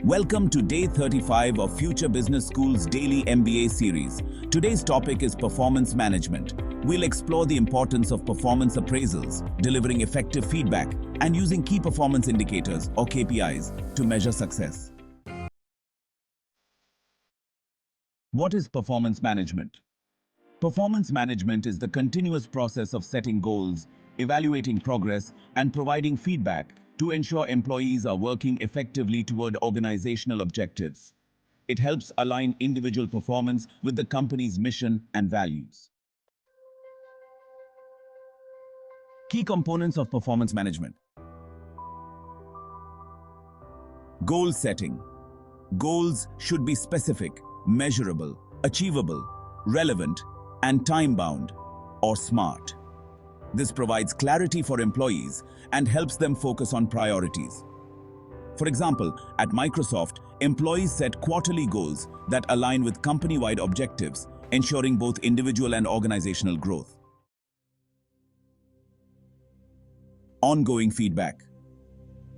Welcome to Day 35 of Future Business School's Daily MBA series. Today's topic is performance management. We'll explore the importance of performance appraisals, delivering effective feedback, and using key performance indicators or KPIs to measure success. What is performance management? Performance management is the continuous process of setting goals, evaluating progress, and providing feedback to ensure employees are working effectively toward organizational objectives. It helps align individual performance with the company's mission and values. Key components of performance management. Goal setting. Goals should be specific, measurable, achievable, relevant, and time-bound, or SMART. This provides clarity for employees and helps them focus on priorities. For example, at Microsoft, employees set quarterly goals that align with company-wide objectives, ensuring both individual and organizational growth. Ongoing feedback.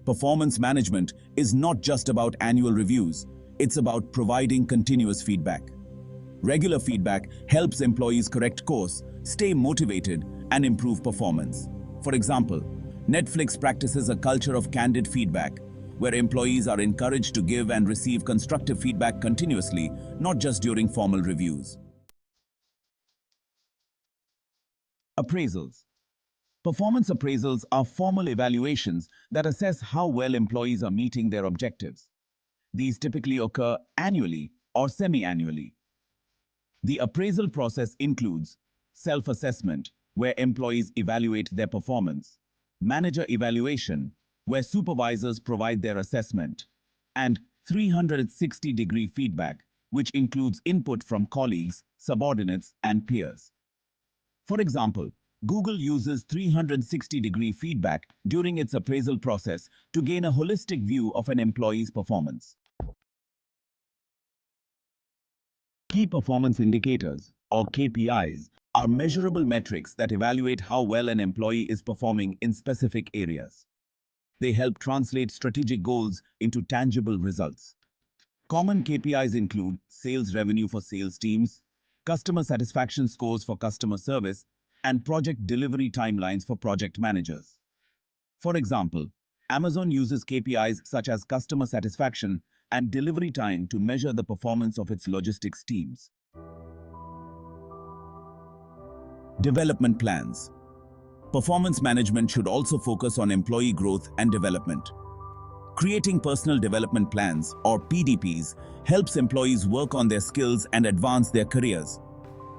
Performance management is not just about annual reviews, it's about providing continuous feedback. Regular feedback helps employees correct course, stay motivated, and improve performance. For example, Netflix practices a culture of candid feedback, where employees are encouraged to give and receive constructive feedback continuously, not just during formal reviews. Appraisals. Performance appraisals are formal evaluations that assess how well employees are meeting their objectives. These typically occur annually or semi-annually. The appraisal process includes self-assessment, where employees evaluate their performance, manager evaluation, where supervisors provide their assessment, and 360-degree feedback, which includes input from colleagues, subordinates, and peers. For example, Google uses 360-degree feedback during its appraisal process to gain a holistic view of an employee's performance. Key performance indicators, or KPIs, are measurable metrics that evaluate how well an employee is performing in specific areas. They help translate strategic goals into tangible results. Common KPIs include sales revenue for sales teams, customer satisfaction scores for customer service, and project delivery timelines for project managers. For example, Amazon uses KPIs such as customer satisfaction and delivery time to measure the performance of its logistics teams. Development plans. Performance management should also focus on employee growth and development. Creating personal development plans, or PDPs, helps employees work on their skills and advance their careers.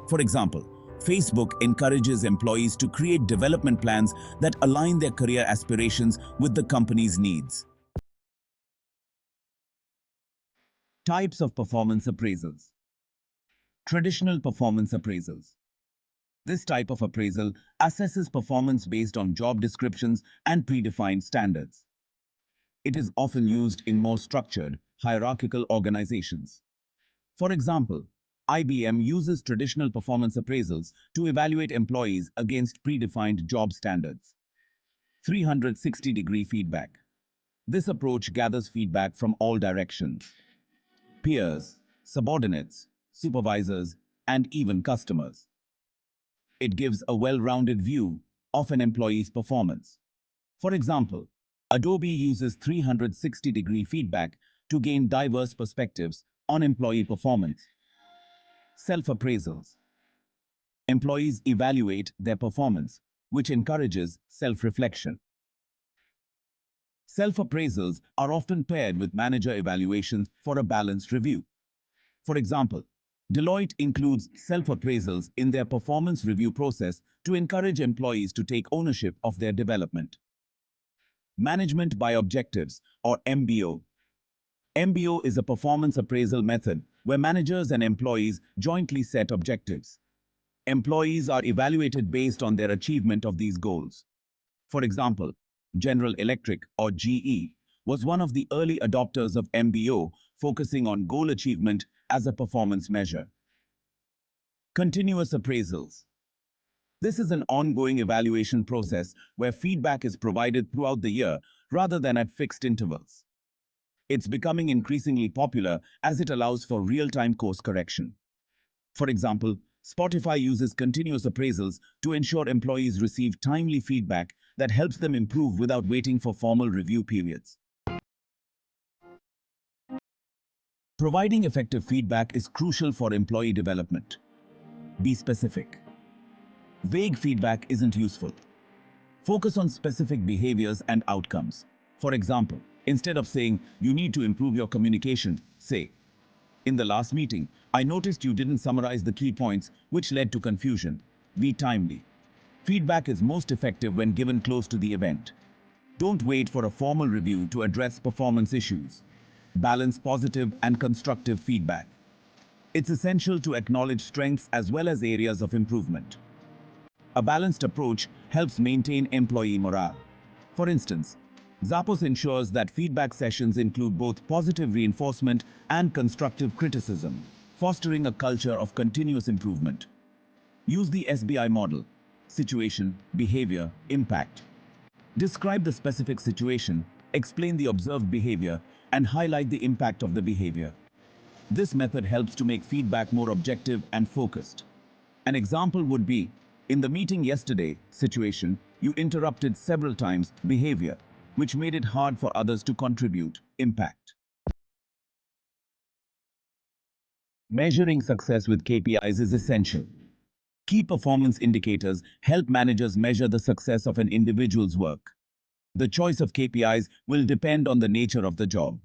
For example, Facebook encourages employees to create development plans that align their career aspirations with the company's needs. Types of performance appraisals. Traditional performance appraisals. This type of appraisal assesses performance based on job descriptions and predefined standards. It is often used in more structured, hierarchical organizations. For example, IBM uses traditional performance appraisals to evaluate employees against predefined job standards. 360-degree feedback. This approach gathers feedback from all directions: peers, subordinates, supervisors, and even customers. It gives a well-rounded view of an employee's performance. For example, Adobe uses 360-degree feedback to gain diverse perspectives on employee performance. Self-appraisals. Employees evaluate their performance, which encourages self-reflection. Self-appraisals are often paired with manager evaluations for a balanced review. For example, Deloitte includes self-appraisals in their performance review process to encourage employees to take ownership of their development. Management by objectives, or MBO. MBO is a performance appraisal method where managers and employees jointly set objectives. Employees are evaluated based on their achievement of these goals. For example, General Electric, or GE, was one of the early adopters of MBO, focusing on goal achievement as a performance measure. Continuous appraisals. This is an ongoing evaluation process where feedback is provided throughout the year rather than at fixed intervals. It's becoming increasingly popular as it allows for real-time course correction. For example, Spotify uses continuous appraisals to ensure employees receive timely feedback that helps them improve without waiting for formal review periods. Providing effective feedback is crucial for employee development. Be specific. Vague feedback isn't useful. Focus on specific behaviors and outcomes. For example, instead of saying, "You need to improve your communication," say, "In the last meeting, I noticed you didn't summarize the key points, which led to confusion. Be timely." Feedback is most effective when given close to the event. Don't wait for a formal review to address performance issues. Balance positive and constructive feedback. It's essential to acknowledge strengths as well as areas of improvement. A balanced approach helps maintain employee morale. For instance, Zappos ensures that feedback sessions include both positive reinforcement and constructive criticism, fostering a culture of continuous improvement. Use the SBI model: situation, behavior, impact. Describe the specific situation, explain the observed behavior, and highlight the impact of the behavior. This method helps to make feedback more objective and focused. An example would be, "In the meeting yesterday, situation, you interrupted several times, behavior, which made it hard for others to contribute, impact." Measuring success with KPIs is essential. Key performance indicators help managers measure the success of an individual's work. The choice of KPIs will depend on the nature of the job.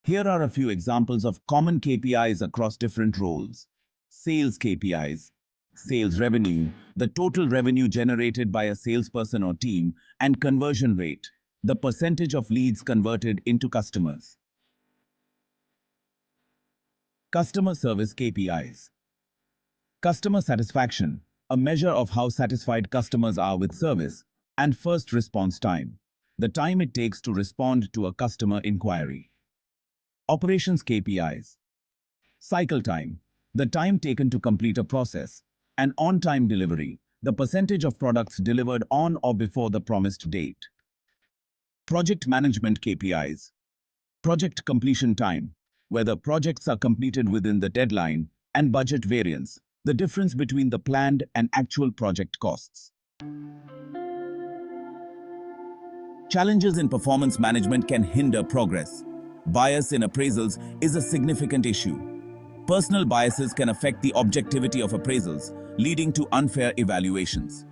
Here are a few examples of common KPIs across different roles. Sales KPIs. Sales revenue, the total revenue generated by a salesperson or team, and conversion rate, the percentage of leads converted into customers. Customer service KPIs. Customer satisfaction, a measure of how satisfied customers are with service, and first response time, the time it takes to respond to a customer inquiry. Operations KPIs. Cycle time, the time taken to complete a process, and on-time delivery, the percentage of products delivered on or before the promised date. Project management KPIs. Project completion time, whether projects are completed within the deadline, and budget variance, the difference between the planned and actual project costs. Challenges in performance management can hinder progress. Bias in appraisals is a significant issue. Personal biases can affect the objectivity of appraisals, leading to unfair evaluations.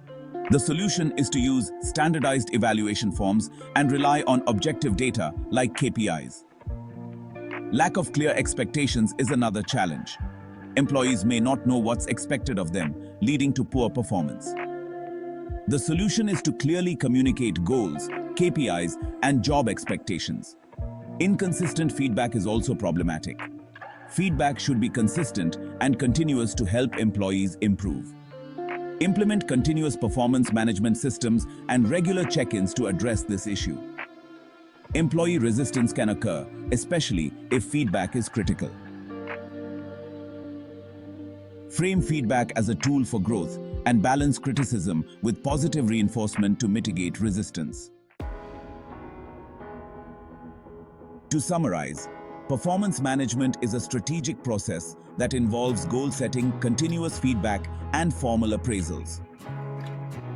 The solution is to use standardized evaluation forms and rely on objective data like KPIs. Lack of clear expectations is another challenge. Employees may not know what's expected of them, leading to poor performance. The solution is to clearly communicate goals, KPIs, and job expectations. Inconsistent feedback is also problematic. Feedback should be consistent and continuous to help employees improve. Implement continuous performance management systems and regular check-ins to address this issue. Employee resistance can occur, especially if feedback is critical. Frame feedback as a tool for growth and balance criticism with positive reinforcement to mitigate resistance. To summarize, performance management is a strategic process that involves goal setting, continuous feedback, and formal appraisals.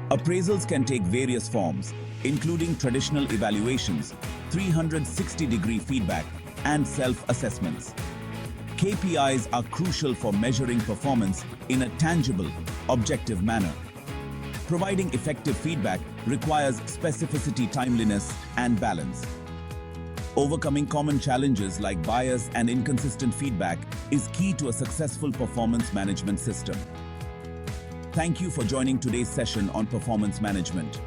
Appraisals can take various forms, including traditional evaluations, 360-degree feedback, and self-assessments. KPIs are crucial for measuring performance in a tangible, objective manner. Providing effective feedback requires specificity, timeliness, and balance. Overcoming common challenges like bias and inconsistent feedback is key to a successful performance management system. Thank you for joining today's session on performance management.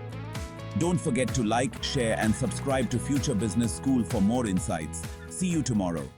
Don't forget to like, share, and subscribe to Future Business School for more insights. See you tomorrow.